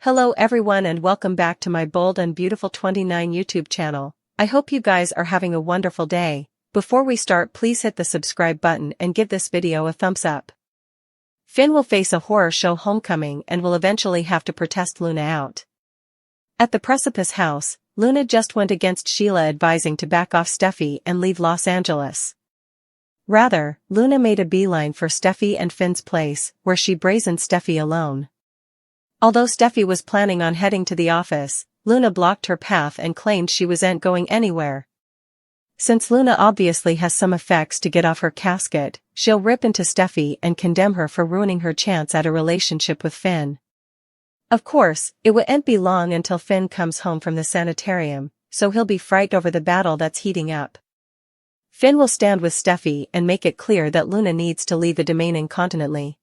Hello everyone and welcome back to my Bold and Beautiful 29 YouTube channel. I hope you guys are having a wonderful day. Before we start, please hit the subscribe button and give this video a thumbs up. Finn will face a horror show homecoming and will eventually have to protest Luna out. At the Precipice house, Luna just went against Sheila, advising to back off Steffi and leave Los Angeles. Rather, Luna made a beeline for Steffi and Finn's place, where she brazened Steffi alone. Although Steffi was planning on heading to the office, Luna blocked her path and claimed she wasn't going anywhere. Since Luna obviously has some effects to get off her casket, she'll rip into Steffi and condemn her for ruining her chance at a relationship with Finn. Of course, it won't be long until Finn comes home from the sanitarium, so he'll be frightened over the battle that's heating up. Finn will stand with Steffi and make it clear that Luna needs to leave the domain incontinently.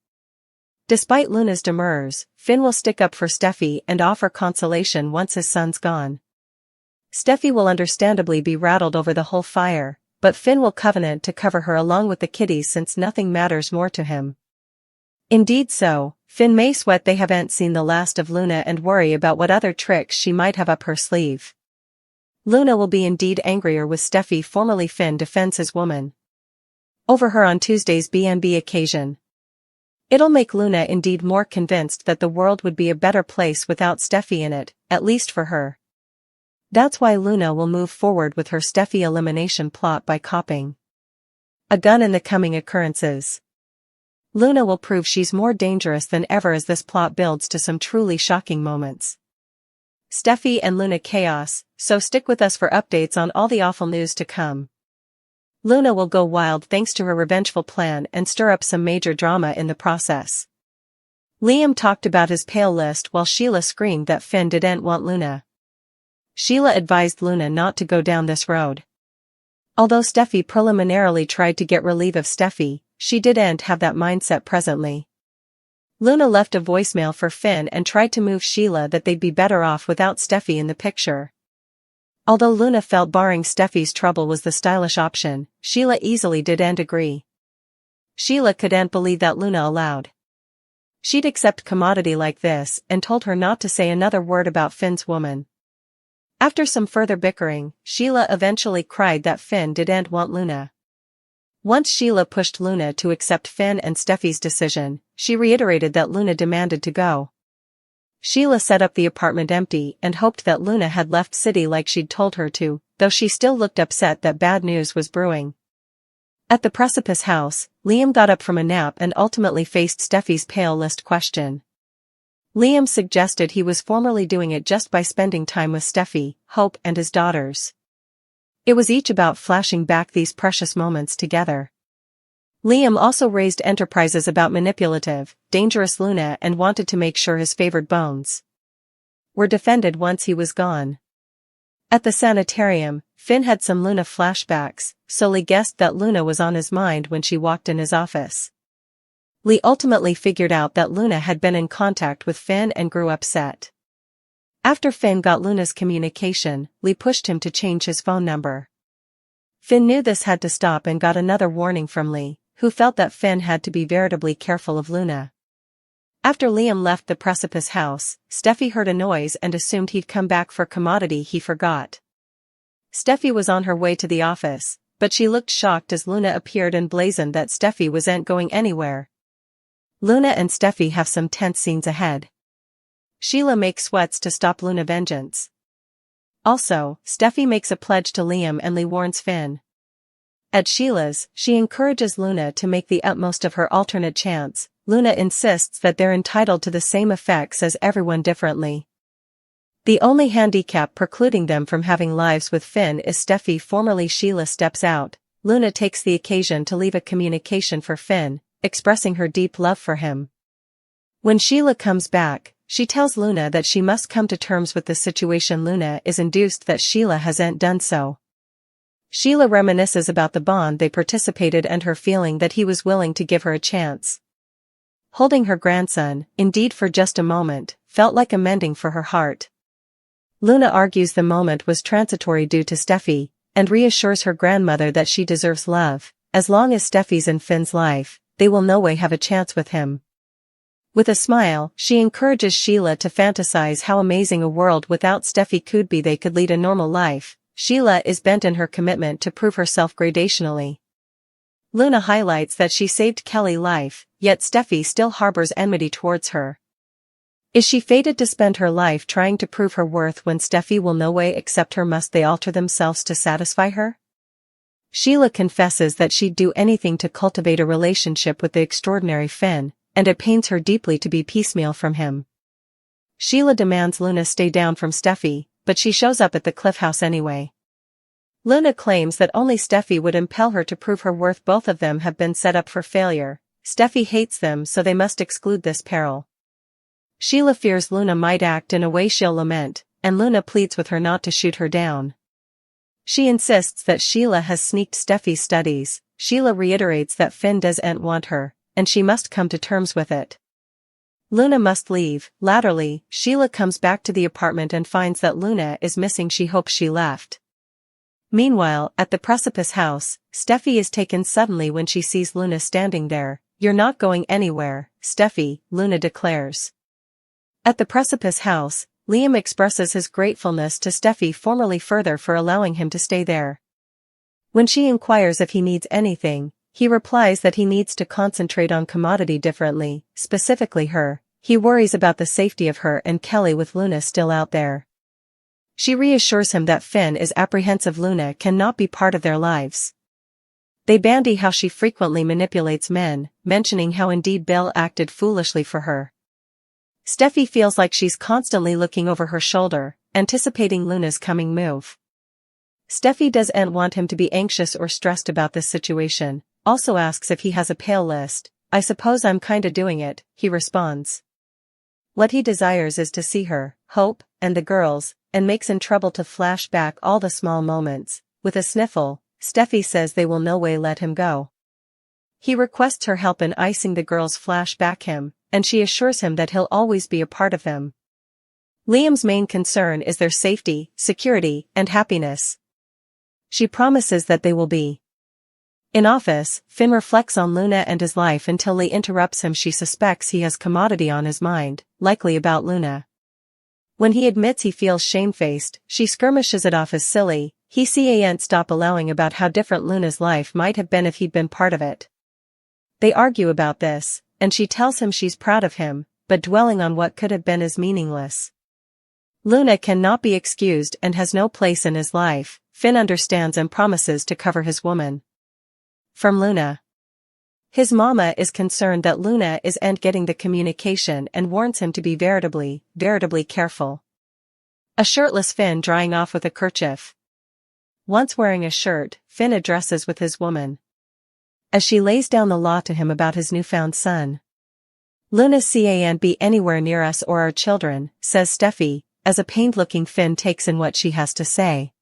Despite Luna's demurs, Finn will stick up for Steffi and offer consolation once his son's gone. Steffi will understandably be rattled over the whole fire, but Finn will covenant to cover her along with the kiddies since nothing matters more to him. Indeed so, Finn may sweat they haven't seen the last of Luna and worry about what other tricks she might have up her sleeve. Luna will be indeed angrier with Steffi. Formerly Finn defends his woman over her on Tuesday's B&B occasion. It'll make Luna indeed more convinced that the world would be a better place without Steffi in it, at least for her. That's why Luna will move forward with her Steffi elimination plot by copying a gun in the coming occurrences. Luna will prove she's more dangerous than ever as this plot builds to some truly shocking moments. Steffi and Luna chaos, so stick with us for updates on all the awful news to come. Luna will go wild thanks to her revengeful plan and stir up some major drama in the process. Liam talked about his pale list while Sheila screamed that Finn didn't want Luna. Sheila advised Luna not to go down this road. Although Steffi preliminarily tried to get relief of Steffi, she didn't have that mindset presently. Luna left a voicemail for Finn and tried to move Sheila that they'd be better off without Steffi in the picture. Although Luna felt barring Steffi's trouble was the stylish option, Sheila easily didn't agree. Sheila couldn't believe that Luna allowed she'd accept commodity like this and told her not to say another word about Finn's woman. After some further bickering, Sheila eventually cried that Finn didn't want Luna. Once Sheila pushed Luna to accept Finn and Steffi's decision, she reiterated that Luna demanded to go. Sheila set up the apartment empty and hoped that Luna had left city like she'd told her to, though she still looked upset that bad news was brewing. At the Precipice house, Liam got up from a nap and ultimately faced Steffi's pale list question. Liam suggested he was formerly doing it just by spending time with Steffi, Hope and his daughters. It was each about flashing back these precious moments together. Liam also raised enterprises about manipulative, dangerous Luna and wanted to make sure his favored bones were defended once he was gone. At the sanitarium, Finn had some Luna flashbacks, so Lee guessed that Luna was on his mind when she walked in his office. Lee ultimately figured out that Luna had been in contact with Finn and grew upset. After Finn got Luna's communication, Lee pushed him to change his phone number. Finn knew this had to stop and got another warning from Lee, who felt that Finn had to be veritably careful of Luna. After Liam left the Precipice house, Steffi heard a noise and assumed he'd come back for commodity he forgot. Steffi was on her way to the office, but she looked shocked as Luna appeared and blazoned that Steffi wasn't going anywhere. Luna and Steffi have some tense scenes ahead. Sheila makes sweats to stop Luna vengeance. Also, Steffi makes a pledge to Liam and Lee warns Finn. At Sheila's, she encourages Luna to make the utmost of her alternate chance. Luna insists that they're entitled to the same effects as everyone differently. The only handicap precluding them from having lives with Finn is Steffi. Formerly Sheila steps out. Luna takes the occasion to leave a communication for Finn, expressing her deep love for him. When Sheila comes back, she tells Luna that she must come to terms with the situation. Luna is induced that Sheila hasn't done so. Sheila reminisces about the bond they participated and her feeling that he was willing to give her a chance. Holding her grandson, indeed for just a moment, felt like a mending for her heart. Luna argues the moment was transitory due to Steffi, and reassures her grandmother that she deserves love. As long as Steffi's in Finn's life, they will no way have a chance with him. With a smile, she encourages Sheila to fantasize how amazing a world without Steffi could be. They could lead a normal life. Sheila is bent in her commitment to prove herself gradationally. Luna highlights that she saved Kelly's life, yet Steffi still harbors enmity towards her. Is she fated to spend her life trying to prove her worth when Steffi will no way accept her? Must they alter themselves to satisfy her? Sheila confesses that she'd do anything to cultivate a relationship with the extraordinary Finn, and it pains her deeply to be piecemeal from him. Sheila demands Luna stay down from Steffi, but she shows up at the Cliff House anyway. Luna claims that only Steffi would impel her to prove her worth. Both of them have been set up for failure. Steffi hates them, so they must exclude this peril. Sheila fears Luna might act in a way she'll lament, and Luna pleads with her not to shoot her down. She insists that Sheila has sneaked Steffi's studies. Sheila reiterates that Finn doesn't want her, and she must come to terms with it. Luna must leave. Latterly, Sheila comes back to the apartment and finds that Luna is missing. She hopes she left. Meanwhile, at the Precipice house, Steffi is taken suddenly when she sees Luna standing there. "You're not going anywhere, Steffi," Luna declares. At the Precipice house, Liam expresses his gratefulness to Steffi further for allowing him to stay there. When she inquires if he needs anything, he replies that he needs to concentrate on commodity differently, specifically her. He worries about the safety of her and Kelly with Luna still out there. She reassures him that Finn is apprehensive Luna cannot be part of their lives. They bandy how she frequently manipulates men, mentioning how indeed Bill acted foolishly for her. Steffi feels like she's constantly looking over her shoulder, anticipating Luna's coming move. Steffi doesn't want him to be anxious or stressed about this situation, also asks if he has a pale list. "I suppose I'm kinda doing it," he responds. What he desires is to see her, Hope, and the girls, and makes in trouble to flash back all the small moments. With a sniffle, Steffi says they will no way let him go. He requests her help in icing the girls' flashback him, and she assures him that he'll always be a part of them. Liam's main concern is their safety, security, and happiness. She promises that they will be. In office, Finn reflects on Luna and his life until Lee interrupts him. She suspects he has commodity on his mind, likely about Luna. When he admits he feels shamefaced, she skirmishes it off as silly. He can't stop allowing about how different Luna's life might have been if he'd been part of it. They argue about this, and she tells him she's proud of him, but dwelling on what could have been is meaningless. Luna cannot be excused and has no place in his life. Finn understands and promises to cover his woman. From Luna. His mama is concerned that Luna isn't getting the communication and warns him to be veritably careful. A shirtless Finn drying off with a kerchief. Once wearing a shirt, Finn addresses with his woman. As she lays down the law to him about his newfound son. "Luna can't be anywhere near us or our children," says Steffi, as a pained-looking Finn takes in what she has to say.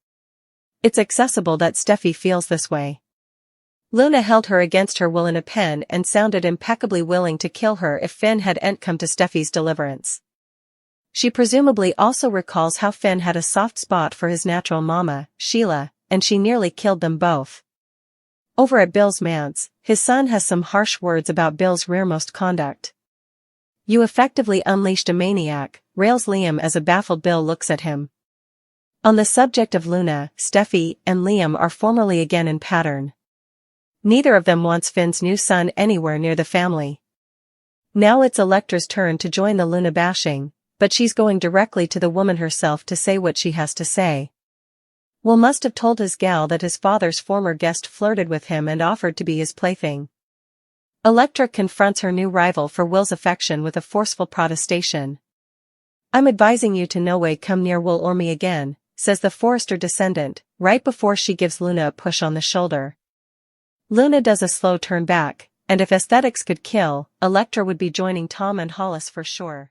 It's accessible that Steffi feels this way. Luna held her against her will in a pen and sounded impeccably willing to kill her if Finn hadn't come to Steffi's deliverance. She presumably also recalls how Finn had a soft spot for his natural mama, Sheila, and she nearly killed them both. Over at Bill's manse, his son has some harsh words about Bill's rearmost conduct. "You effectively unleashed a maniac," rails Liam as a baffled Bill looks at him. On the subject of Luna, Steffi and Liam are formally again in pattern. Neither of them wants Finn's new son anywhere near the family. Now it's Electra's turn to join the Luna bashing, but she's going directly to the woman herself to say what she has to say. Will must have told his gal that his father's former guest flirted with him and offered to be his plaything. Electra confronts her new rival for Will's affection with a forceful protestation. "I'm advising you to no way come near Will or me again," says the Forrester descendant, right before she gives Luna a push on the shoulder. Luna does a slow turn back, and if aesthetics could kill, Electra would be joining Tom and Hollis for sure.